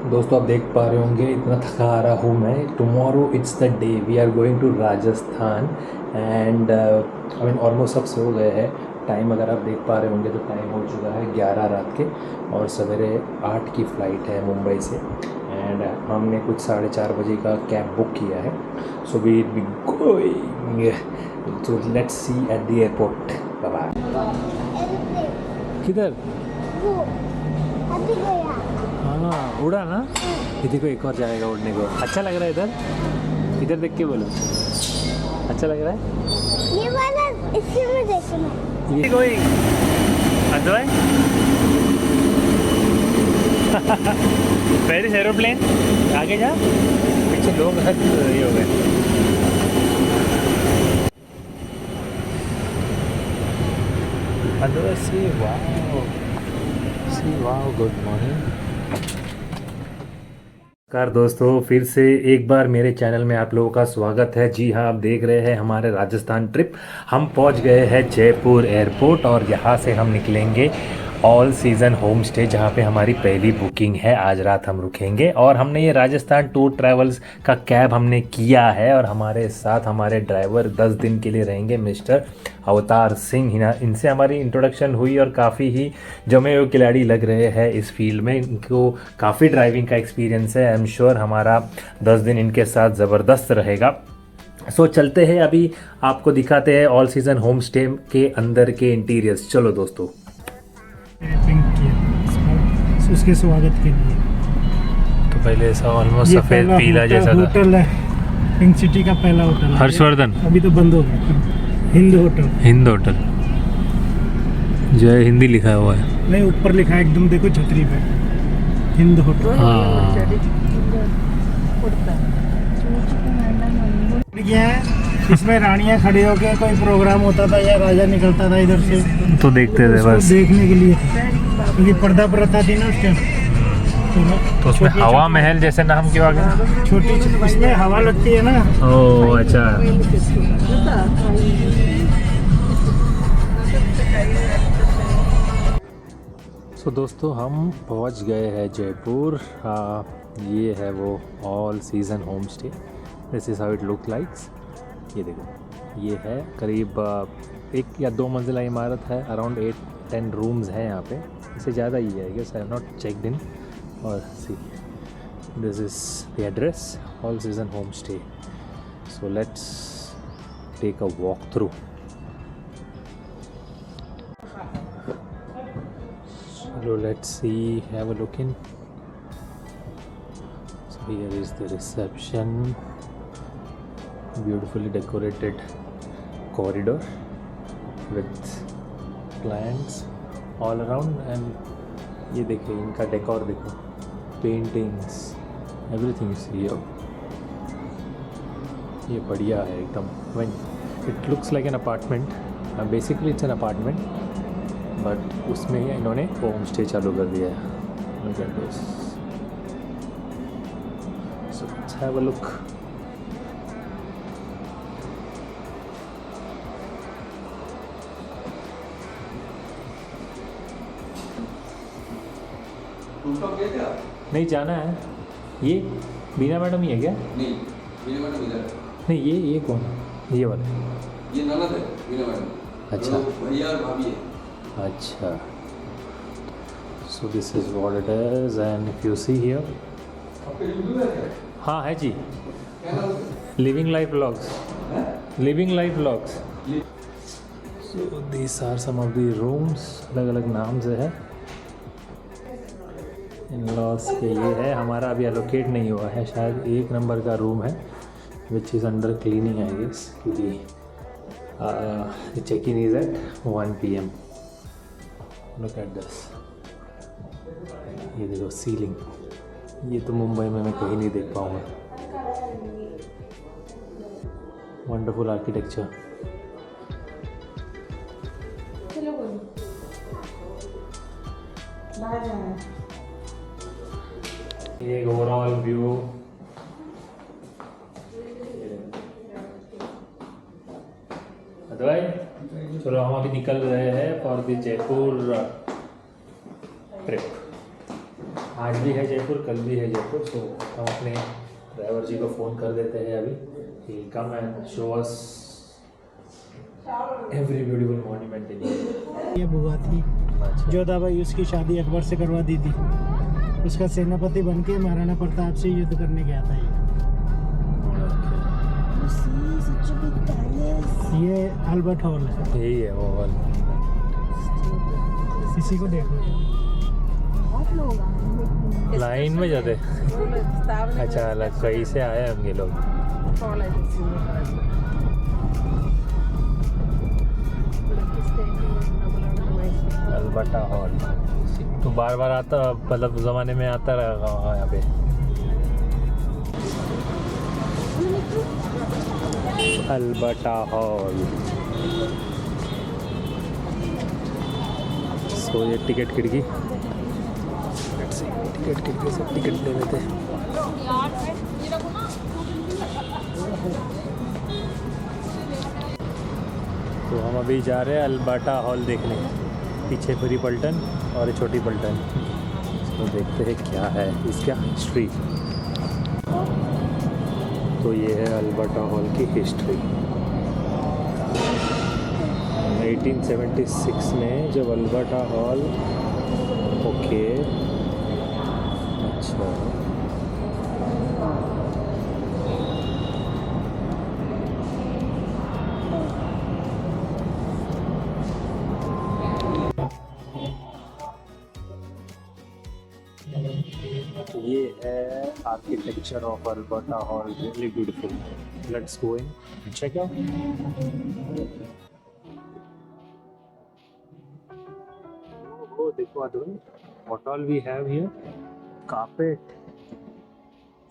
दोस्तों आप देख पा रहे होंगे इतना थका आ रहा हूँ मैं। Tomorrow it's the day we are going to Rajasthan and I mean almost सब सो गए हैं। टाइम अगर आप देख पा रहे होंगे तो टाइम हो चुका है 11 रात के और सवेरे 8 की फ़्लाइट है मुंबई से। एंड हमने कुछ 4:30 बजे का कैब बुक किया है। So we be going, so let's see at the airport. Bye bye. किधर? वो अभी गया। हाँ उड़ा ना। ये देखो एक और जाएगा उड़ने को। अच्छा लग रहा है इधर, इधर देख के बोलो अच्छा लग रहा है। ये वाला इसी में देखना। ये गोइंग अद्वै पेरिस एरोप्लेन आगे जा, पीछे लोग ये हो गए। अद्वै सी वाओ गुड मॉर्निंग। नमस्कार दोस्तों, फिर से एक बार मेरे चैनल में आप लोगों का स्वागत है। जी हाँ, आप देख रहे हैं हमारे राजस्थान ट्रिप। हम पहुंच गए हैं जयपुर एयरपोर्ट और यहाँ से हम निकलेंगे ऑल सीज़न होम स्टे, जहाँ पे हमारी पहली बुकिंग है। आज रात हम रुकेंगे और हमने ये राजस्थान टूर ट्रैवल्स का कैब हमने किया है और हमारे साथ हमारे ड्राइवर 10 दिन के लिए रहेंगे मिस्टर अवतार सिंह। इनसे हमारी इंट्रोडक्शन हुई और काफ़ी ही जमे हुए खिलाड़ी लग रहे हैं इस फील्ड में। इनको काफ़ी ड्राइविंग का एक्सपीरियंस है। आई एम श्योर हमारा 10 दिन इनके साथ ज़बरदस्त रहेगा। सो चलते हैं, अभी आपको दिखाते हैं ऑल सीज़न होम स्टे के अंदर के इंटीरियर्स। चलो दोस्तों। पिंक किया उसके स्वागत के लिए। तो पहले ऐसा ऑलमोस्ट ये सफ़ेद पहला पीला जैसा था। होटल है, पिंक सिटी का पहला होटल है। हर्षवर्धन अभी तो बंद हो गया। हिंद होटल। हिंद होटल जो है हिंदी लिखा हुआ है। नहीं, ऊपर लिखा है एकदम, देखो छतरी पे हिंद होटल। हाँ ये है, इसमें रानियां खड़ी होकर कोई प्रोग्राम होता था या राजा निकलता था इधर से, तो देखते थे उसको बस। देखने के लिए, क्योंकि पर्दा प्रथा थी ना उस टाइम। तो उसमें हवा महल जैसे नाम क्यों आ गया? छोटी इसमें हवा लगती है ना। ओह अच्छा। सो दोस्तों हम पहुंच गए हैं जयपुर। ये है वो all season home stay. This is how it look likes. ये देखो, ये है करीब 1 या 2 मंजिला इमारत है। अराउंड 8-10 रूम्स हैं यहाँ पे, इससे ज़्यादा ही है। I guess I have not checked in. और see this is the address, all season home stay. So let's take a walk through. So let's see, have a look in. So here is the reception, beautifully decorated corridor with plants all around. And ये देखिए इनका decor देखो, paintings, everything is here. ये बढ़िया है एकदम। When it looks like an apartment, basically it's an apartment, but उसमें ही इन्होंने होम स्टे चालू कर दिया है। Look at this. So let's have a look. नहीं जाना है। ये बीना मैडम ही है क्या? नहीं, बीना मैडम इधर है। नहीं ये कौन है? ये वाला? ये ननद है बीना मैडम। अच्छा। भैया और भाभी है। अच्छा, so this is what it is and if you see here. आपका यूट्यूब है क्या? हाँ है जी, क्या नाम है? Living life vlogs. हैं? Living life vlogs. So this are some of the rooms, अलग अलग नाम से है। इन लॉस के ये है। हमारा अभी एलोकेट नहीं हुआ है, शायद 1 नंबर का रूम है which is under cleaning I guess, क्योंकि check in is at 1 PM। Look at this, ये देखो सीलिंग। ये तो मुंबई में मैं कहीं नहीं देख पाऊँगा। Wonderful architecture. एक ओवरऑल व्यू। अद्वै चलो हम अभी निकल रहे हैं फॉर द जयपुर ट्रिप। आज भी है जयपुर, कल भी है जयपुर। सो हम अपने ड्राइवर जी को फ़ोन कर देते हैं अभी कि come and show us every beautiful monument in India. ये बुआ थी जोधाबाई, उसकी शादी अकबर से करवा दी थी। उसका सेनापति बन के महाराणा प्रताप से युद्ध करने गया था ये अल्बर्ट हॉल है। यही है वो हॉल। इसी को देखो, लाइन में जाते। अच्छा, अलग कहीं से आए होंगे लोग। अल्बर्टा हॉल तो बार बार आता, मतलब ज़माने में आता रहा यहाँ पे। Alberta hall. सो ये टिकट खिड़की, टिकट खिड़की से टिकट ले लेते हैं। तो हम अभी जा रहे हैं अल्बर्टा हॉल देखने। पीछे पूरी पलटन और छोटी पलटन। तो देखते हैं क्या है इसका हिस्ट्री। तो ये है अल्बर्टा हॉल की हिस्ट्री। 1876 में जब अल्बर्टा हॉल, ओके, अच्छा, ये है architecture of Alberta hall, really beautiful. Let's go in and check out. Oh, देखो अदुल, what all we have here? Carpet.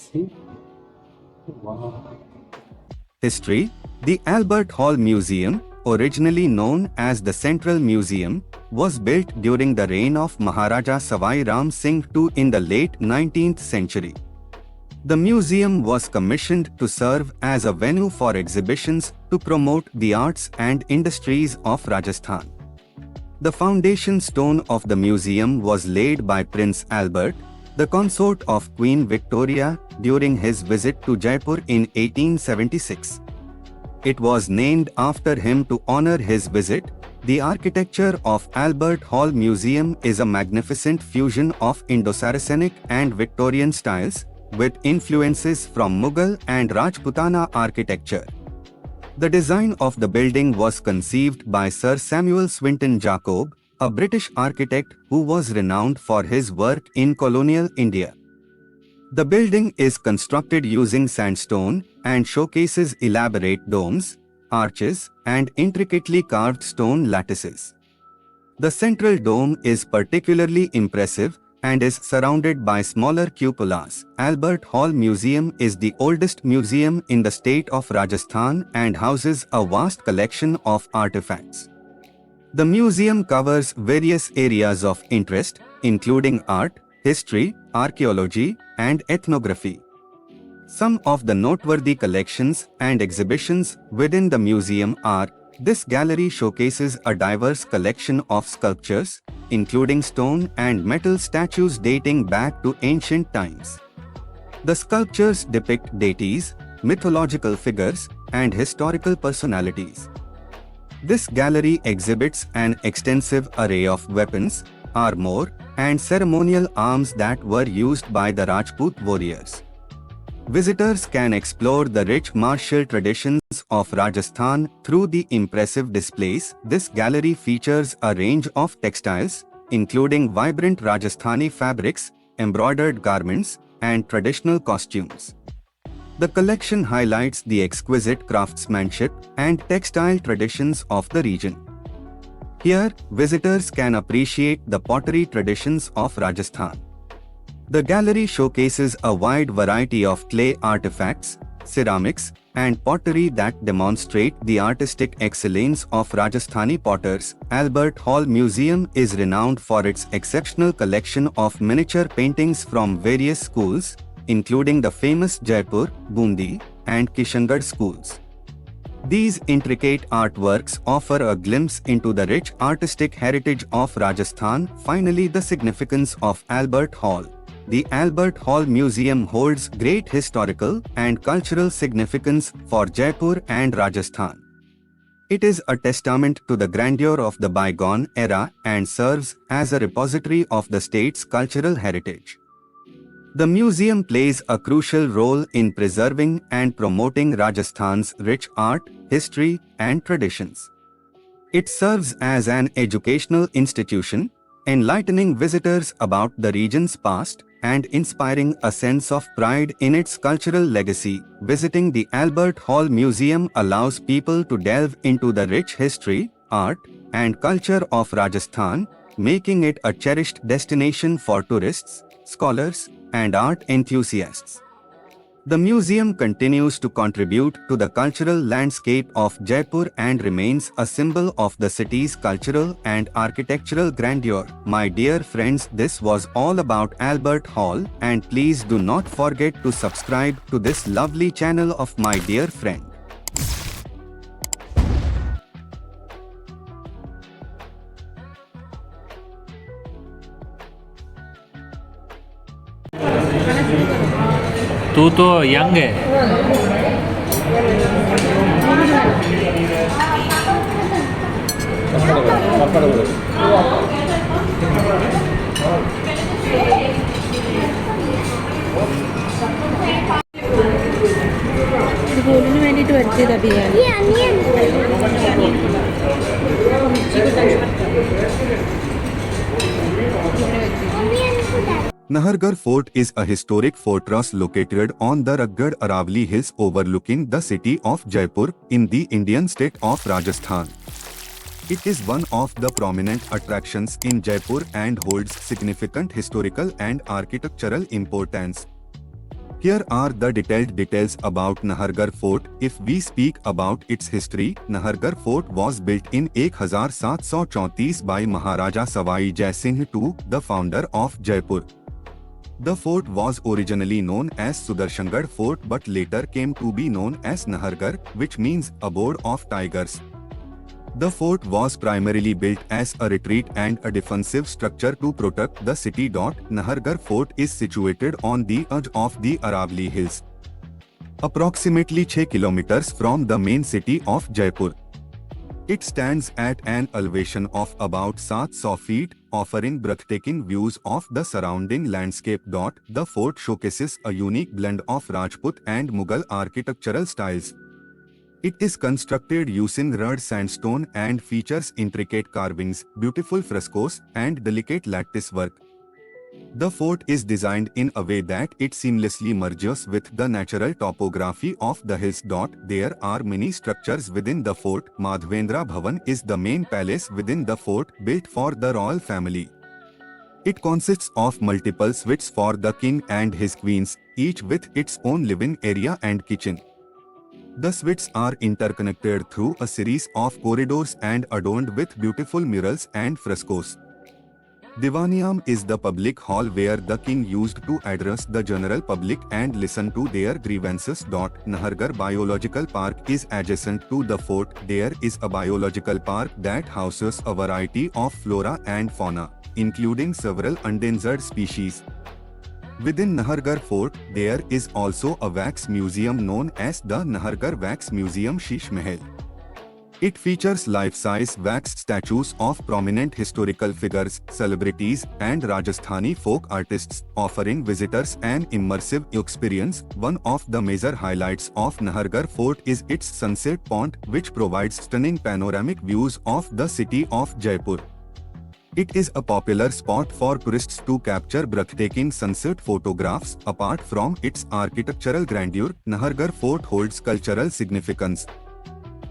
See? Wow. History. The Albert Hall Museum, originally known as the Central Museum, was built during the reign of Maharaja Savai Ram Singh II in the late 19th century. The museum was commissioned to serve as a venue for exhibitions to promote the arts and industries of Rajasthan. The foundation stone of the museum was laid by Prince Albert, the consort of Queen Victoria, during his visit to Jaipur in 1876. It was named after him to honor his visit. The architecture of Albert Hall Museum is a magnificent fusion of Indo-Saracenic and Victorian styles, with influences from Mughal and Rajputana architecture. The design of the building was conceived by Sir Samuel Swinton Jacob, a British architect who was renowned for his work in colonial India. The building is constructed using sandstone and showcases elaborate domes, arches, and intricately carved stone lattices. The central dome is particularly impressive and is surrounded by smaller cupolas. Albert Hall Museum is the oldest museum in the state of Rajasthan and houses a vast collection of artifacts. The museum covers various areas of interest, including art, history, archaeology, and ethnography. Some of the noteworthy collections and exhibitions within the museum are: this gallery showcases a diverse collection of sculptures, including stone and metal statues dating back to ancient times. The sculptures depict deities, mythological figures, and historical personalities. This gallery exhibits an extensive array of weapons, armor, and ceremonial arms that were used by the Rajput warriors. Visitors can explore the rich martial traditions of Rajasthan through the impressive displays. This gallery features a range of textiles, including vibrant Rajasthani fabrics, embroidered garments, and traditional costumes. The collection highlights the exquisite craftsmanship and textile traditions of the region. Here, visitors can appreciate the pottery traditions of Rajasthan. The gallery showcases a wide variety of clay artifacts, ceramics, and pottery that demonstrate the artistic excellence of Rajasthani potters. Albert Hall Museum is renowned for its exceptional collection of miniature paintings from various schools, including the famous Jaipur, Bundi, and Kishangarh schools. These intricate artworks offer a glimpse into the rich artistic heritage of Rajasthan. Finally, the significance of Albert Hall. the Albert Hall Museum holds great historical and cultural significance for Jaipur and Rajasthan. It is a testament to the grandeur of the bygone era and serves as a repository of the state's cultural heritage. The museum plays a crucial role in preserving and promoting Rajasthan's rich art, history, and traditions. It serves as an educational institution, enlightening visitors about the region's past and inspiring a sense of pride in its cultural legacy. Visiting the Albert Hall Museum allows people to delve into the rich history, art, and culture of Rajasthan, making it a cherished destination for tourists, scholars, and art enthusiasts. The museum continues to contribute to the cultural landscape of Jaipur and remains a symbol of the city's cultural and architectural grandeur. My dear friends, this was all about Albert Hall, and please do not forget to subscribe to this lovely channel of my dear friend. तू तो young है। ഇതിന് വേണ്ടിയിട്ട് വരുത്തിയതാ ബിരിയാണി. ये onion Nahargarh Fort is a historic fortress located on the rugged Aravalli Hills overlooking the city of Jaipur in the Indian state of Rajasthan. It is one of the prominent attractions in Jaipur and holds significant historical and architectural importance. Here are the detailed details about Nahargarh Fort. If we speak about its history, Nahargarh Fort was built in 1734 by Maharaja Savai Jai Singh II, the founder of Jaipur. The fort was originally known as Sudarshangarh Fort but later came to be known as Nahargarh, which means abode of tigers. The fort was primarily built as a retreat and a defensive structure to protect the city. Nahargarh Fort is situated on the edge of the Aravalli Hills, approximately 6 kilometers from the main city of Jaipur. It stands at an elevation of about 700 feet, offering breathtaking views of the surrounding landscape. The fort showcases a unique blend of Rajput and Mughal architectural styles. It is constructed using red sandstone and features intricate carvings, beautiful frescoes, and delicate lattice work. The fort is designed in a way that it seamlessly merges with the natural topography of the hills. There are many structures within the fort. Madhavendra Bhavan is the main palace within the fort, built for the royal family. It consists of multiple suites for the king and his queens, each with its own living area and kitchen. The suites are interconnected through a series of corridors and adorned with beautiful murals and frescoes. Divaniyam is the public hall where the king used to address the general public and listen to their grievances. Nahargarh Biological Park is adjacent to the fort. There is a biological park that houses a variety of flora and fauna, including several endangered species. Within Nahargarh Fort, there is also a wax museum known as the Nahargarh Wax Museum Sheesh Mahal. It features life-size wax statues of prominent historical figures, celebrities, and Rajasthani folk artists, offering visitors an immersive experience. One of the major highlights of Nahargarh Fort is its sunset point, which provides stunning panoramic views of the city of Jaipur. It is a popular spot for tourists to capture breathtaking sunset photographs. Apart from its architectural grandeur, Nahargarh Fort holds cultural significance.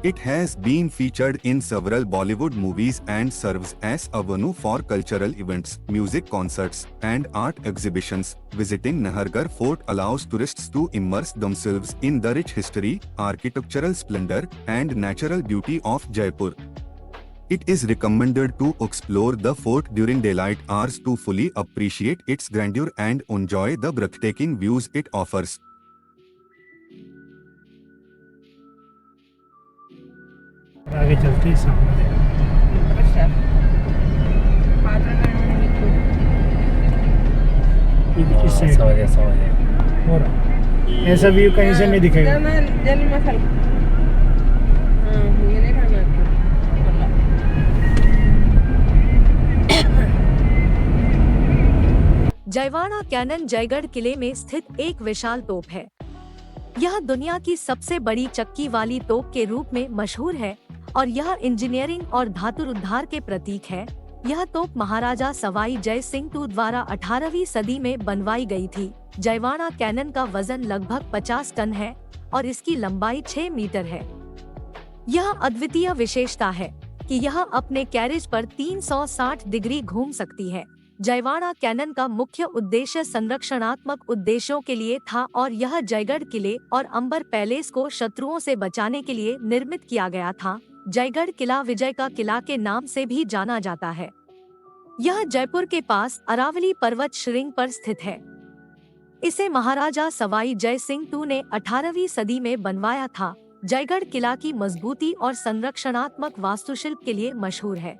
It has been featured in several Bollywood movies and serves as a venue for cultural events, music concerts, and art exhibitions. Visiting Nahargarh Fort allows tourists to immerse themselves in the rich history, architectural splendor, and natural beauty of Jaipur. It is recommended to explore the fort during daylight hours to fully appreciate its grandeur and enjoy the breathtaking views it offers. आगे चलते हैं सामने। Side समझ गया। और ऐसा view कहीं से नहीं दिखेगा। जयवाड़ा कैनन जयगढ़ किले में स्थित एक विशाल तोप है। यह दुनिया की सबसे बड़ी चक्की वाली तोप के रूप में मशहूर है और यह इंजीनियरिंग और धातु उद्धार के प्रतीक है। यह तोप महाराजा सवाई जय सिंह टू द्वारा 18वीं सदी में बनवाई गई थी। जयवाड़ा कैनन का वजन लगभग 50 टन है और इसकी लंबाई 6 मीटर है। यह अद्वितीय विशेषता है कि यह अपने कैरिज पर 360 डिग्री घूम सकती है। जयवाड़ा कैनन का मुख्य उद्देश्य संरक्षणात्मक उद्देश्यों के लिए था और यह जयगढ़ किले और अंबर पैलेस को शत्रुओं से बचाने के लिए निर्मित किया गया था। जयगढ़ किला विजय का किला के नाम से भी जाना जाता है। यह जयपुर के पास अरावली पर्वत श्रृंग पर स्थित है। इसे महाराजा सवाई जय सिंह टू ने 18वीं सदी में बनवाया था। जयगढ़ किला की मजबूती और संरक्षणात्मक वास्तुशिल्प के लिए मशहूर है।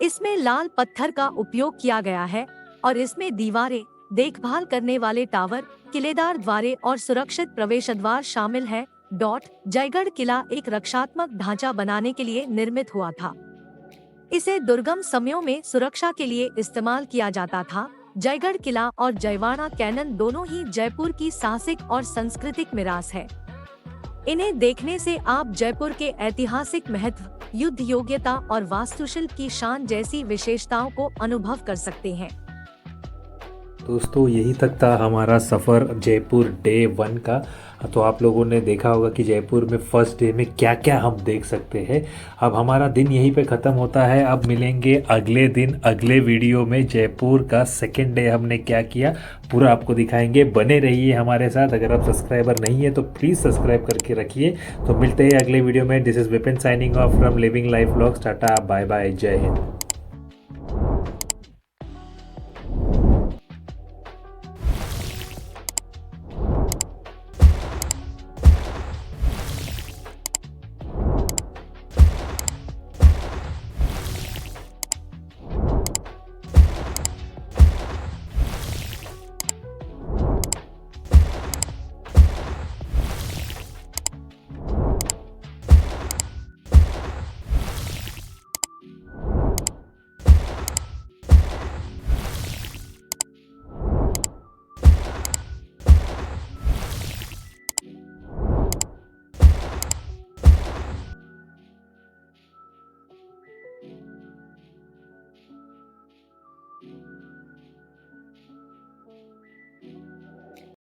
इसमें लाल पत्थर का उपयोग किया गया है और इसमें दीवारें, देखभाल करने वाले टावर, किलेदार द्वारे और सुरक्षित प्रवेश द्वार शामिल है। जयगढ़ किला एक रक्षात्मक ढांचा बनाने के लिए निर्मित हुआ था। इसे दुर्गम समयों में सुरक्षा के लिए इस्तेमाल किया जाता था। जयगढ़ किला और जयवाड़ा कैनन दोनों ही जयपुर की साहसिक और सांस्कृतिक मिरास है। इन्हें देखने से आप जयपुर के ऐतिहासिक महत्व, युद्ध योग्यता और वास्तुशिल्प की शान जैसी विशेषताओं को अनुभव कर सकते हैं। दोस्तों यही तक था हमारा सफ़र जयपुर डे 1 का। तो आप लोगों ने देखा होगा कि जयपुर में फर्स्ट डे में क्या क्या हम देख सकते हैं। अब हमारा दिन यहीं पे ख़त्म होता है। अब मिलेंगे अगले दिन अगले वीडियो में। जयपुर का सेकेंड डे हमने क्या किया पूरा आपको दिखाएंगे। बने रहिए हमारे साथ। अगर आप सब्सक्राइबर नहीं है तो प्लीज़ सब्सक्राइब करके रखिए। तो मिलते हैं अगले वीडियो में। This is Vipin signing off from living life vlogs. Tata, bye bye, जय हिंद।